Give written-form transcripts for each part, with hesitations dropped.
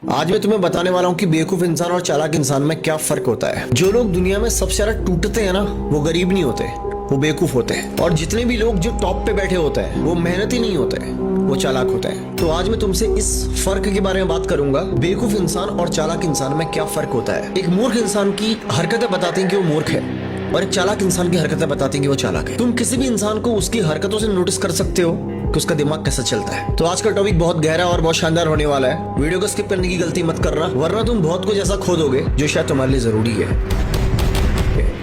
आज मैं तुम्हें बताने वाला हूँ कि बेवकूफ इंसान और चालाक इंसान में क्या फर्क होता है। जो लोग दुनिया में सबसे ज्यादा टूटते हैं ना, वो गरीब नहीं होते, वो बेवकूफ होते हैं। और जितने भी लोग जो टॉप पे बैठे होते हैं वो मेहनती नहीं होते, वो चालाक होते हैं। तो आज मैं तुमसे इस फर्क के बारे में बात करूंगा, बेवकूफ इंसान और चालाक इंसान में क्या फर्क होता है। एक मूर्ख इंसान की हरकतें बताती हैं कि वो मूर्ख है, और एक चालाक इंसान की हरकतें बताती हैं कि वो चालाक है। तुम किसी भी इंसान को उसकी हरकतों से नोटिस कर सकते हो कि उसका दिमाग कैसा चलता है। तो आज का टॉपिक बहुत गहरा और बहुत शानदार होने वाला है। वीडियो को स्किप करने की गलती मत करना, वरना तुम बहुत कुछ ऐसा खो दोगे जो शायद तुम्हारे लिए जरूरी है।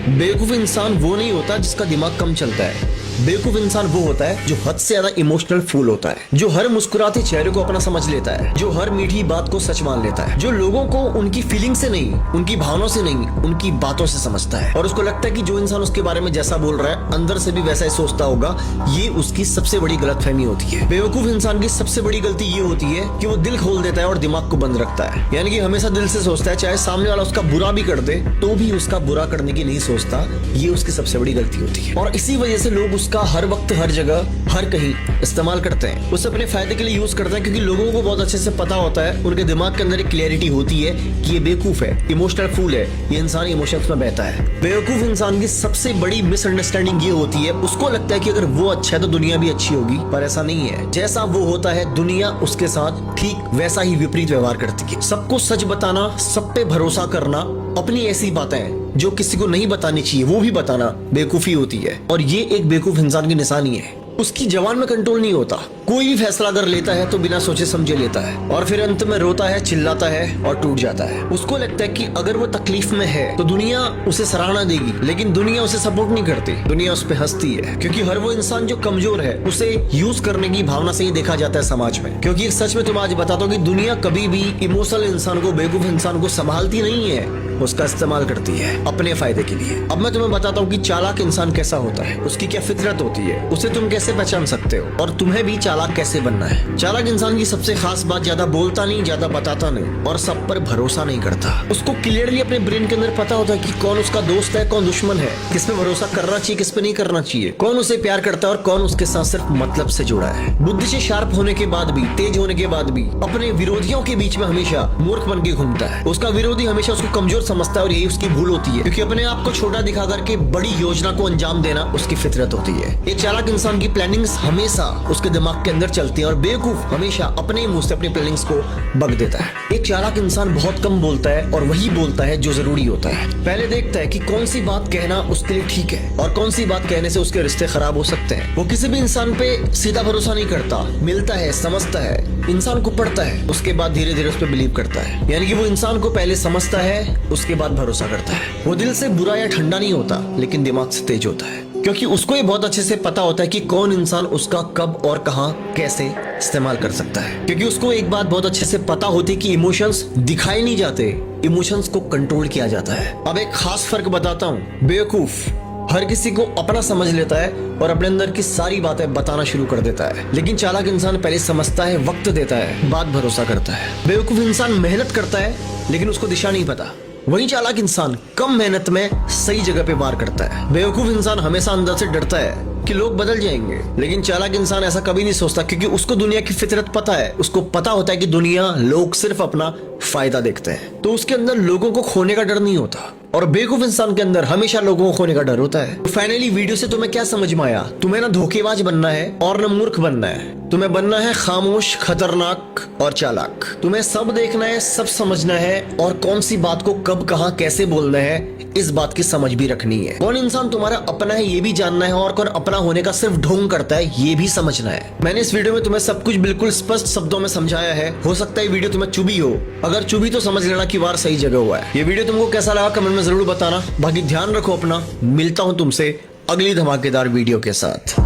बेवकूफ इंसान वो नहीं होता जिसका दिमाग कम चलता है। बेवकूफ इंसान वो होता है जो हद से ज्यादा इमोशनल फूल होता है, जो हर मुस्कुराते चेहरे को अपना समझ लेता है, जो हर मीठी बात को सच मान लेता है, जो लोगों को उनकी फीलिंग से नहीं, उनकी भावनाओं से नहीं, उनकी बातों से समझता है। और उसको लगता है कि जो इंसान उसके बारे में जैसा बोल रहा है अंदर से भी वैसा ही सोचता होगा। ये उसकी सबसे बड़ी गलतफहमी होती है। बेवकूफ इंसान की सबसे बड़ी गलती ये होती है कि वो दिल खोल देता है और दिमाग को बंद रखता है। यानी कि हमेशा दिल से सोचता है, चाहे सामने वाला उसका बुरा भी कर दे तो भी उसका बुरा करने की नहीं सोचता। ये उसकी सबसे बड़ी गलती होती है, और इसी वजह से लोग उसका हर वक्त, हर जगह, हर कहीं इस्तेमाल करते हैं। उसे अपने फायदे के लिए यूज करते हैं, क्योंकि लोगों को बहुत अच्छे से पता होता है, उनके दिमाग के अंदर एक क्लैरिटी होती है कि ये बेवकूफ है, इमोशनल फूल है, ये इंसान इमोशंस में बहता है। बेवकूफ इंसान की सबसे बड़ी मिसअंडरस्टैंडिंग ये होती है, उसको लगता है कि अगर वो अच्छा है तो दुनिया भी अच्छी होगी, पर ऐसा नहीं है। जैसा वो होता है दुनिया उसके साथ ठीक वैसा ही विपरीत व्यवहार करती है। सबको सच बताना, सब पे भरोसा करना, अपनी ऐसी बातें जो किसी को नहीं बतानी चाहिए वो भी बताना बेवकूफी होती है। और ये एक बेवकूफ इंसान की निशानी है। उसकी जबान में कंट्रोल नहीं होता। कोई भी फैसला अगर लेता है तो बिना सोचे समझे लेता है, और फिर अंत में रोता है, चिल्लाता है और टूट जाता है। उसको लगता है कि अगर वो तकलीफ में है तो दुनिया उसे सराहना देगी, लेकिन दुनिया उसे सपोर्ट नहीं करती, दुनिया उस पर हंसती है। क्योंकि हर वो इंसान जो कमजोर है उसे यूज करने की भावना से ही देखा जाता है समाज में। क्योंकि सच में तुम आज बताता हूँ कि दुनिया कभी भी इमोशनल इंसान को, बेवकूफ इंसान को संभालती नहीं है, उसका इस्तेमाल करती है अपने फायदे के लिए। अब मैं तुम्हें बताता हूँ कि चालाक इंसान कैसा होता है, उसकी क्या फितरत होती है, उसे तुम कैसे पहचान सकते हो, और तुम्हें भी चालाक कैसे बनना है। चालाक इंसान की सबसे खास बात, ज्यादा बोलता नहीं, ज्यादा बताता नहीं, और सब पर भरोसा नहीं करता। उसको क्लियरली अपने ब्रेन के अंदर पता होता है कि कौन उसका दोस्त है, कौन दुश्मन है, किस पे भरोसा करना चाहिए, किस पे नहीं करना चाहिए, कौन उसे प्यार करता है और कौन उसके साथ सिर्फ मतलब से जुड़ा है। बुद्धि से शार्प होने के बाद भी, तेज होने के बाद भी अपने विरोधियों के बीच में हमेशा मूर्ख बन के घूमता है। उसका विरोधी हमेशा उसको कमजोर समझता है, और यही उसकी भूल होती है, क्योंकि अपने आप को छोटा दिखा करके बड़ी योजना को अंजाम देना उसकी फितरत होती है। एक चालाक इंसान की प्लानिंग्स हमेशा उसके दिमाग के अंदर चलती है, और बेवकूफ हमेशा अपने मुंह से अपनी प्लानिंग्स को बक देता है। एक चालाक इंसान बहुत कम बोलता है, और वही बोलता है जो जरूरी होता है। पहले देखता है कि कौन सी बात कहना उसके लिए ठीक है और कौन सी बात कहने से उसके रिश्ते खराब हो सकते हैं। वो किसी भी इंसान पे सीधा भरोसा नहीं करता, मिलता है, समझता है, इंसान को पढ़ता है, उसके बाद धीरे धीरे उस पर बिलीव करता है। यानी कि वो इंसान को पहले समझता है, उसके बाद भरोसा करता है। वो दिल से बुरा या ठंडा नहीं होता, लेकिन दिमाग से तेज होता है, क्योंकि उसको ये बहुत अच्छे से पता होता है कि कौन इंसान उसका कब और कहां कैसे इस्तेमाल कर सकता है। क्योंकि उसको एक बात बहुत अच्छे से पता होती है कि इमोशंस दिखाए नहीं जाते, इमोशंस को कंट्रोल किया जाता है। अब एक खास फर्क बताता हूँ। बेवकूफ हर किसी को अपना समझ लेता है और अपने अंदर की सारी बातें बताना शुरू कर देता है, लेकिन चालाक इंसान पहले समझता है, वक्त देता है, बाद भरोसा करता है। बेवकूफ इंसान मेहनत करता है, लेकिन उसको दिशा नहीं पता। वही चालाक इंसान कम मेहनत में सही जगह पे वार करता है। बेवकूफ इंसान हमेशा अंदर से डरता है कि लोग बदल जाएंगे, लेकिन चालाक इंसान ऐसा कभी नहीं सोचता, क्योंकि उसको दुनिया की फितरत पता है। उसको पता होता है कि दुनिया, लोग सिर्फ अपना फायदा देखते हैं, तो उसके अंदर लोगों को खोने का डर नहीं होता। और बेवकूफ इंसान के अंदर हमेशा लोगों को खोने का डर होता है। तो फाइनली वीडियो से तुम्हें क्या समझ में आया? तुम्हें ना धोखेबाज बनना है और ना मूर्ख बनना है। तुम्हें बनना है खामोश, खतरनाक और चालाक। तुम्हें सब देखना है, सब समझना है, और कौन सी बात को कब, कहां, कैसे बोलना है, इस बात की समझ भी रखनी है। कौन इंसान तुम्हारा अपना है ये भी जानना है, और कौन अपना होने का सिर्फ ढोंग करता है ये भी समझना है। मैंने इस वीडियो में तुम्हें सब कुछ बिल्कुल स्पष्ट शब्दों में समझाया है। हो सकता है वीडियो तुम्हें चुभी हो, अगर चुभी तो समझ लेना कि वार सही जगह हुआ है। ये वीडियो तुमको कैसा लगा कमेंट में जरूर बताना। बाकी ध्यान रखो अपना। मिलता हूं तुमसे अगली धमाकेदार वीडियो के साथ।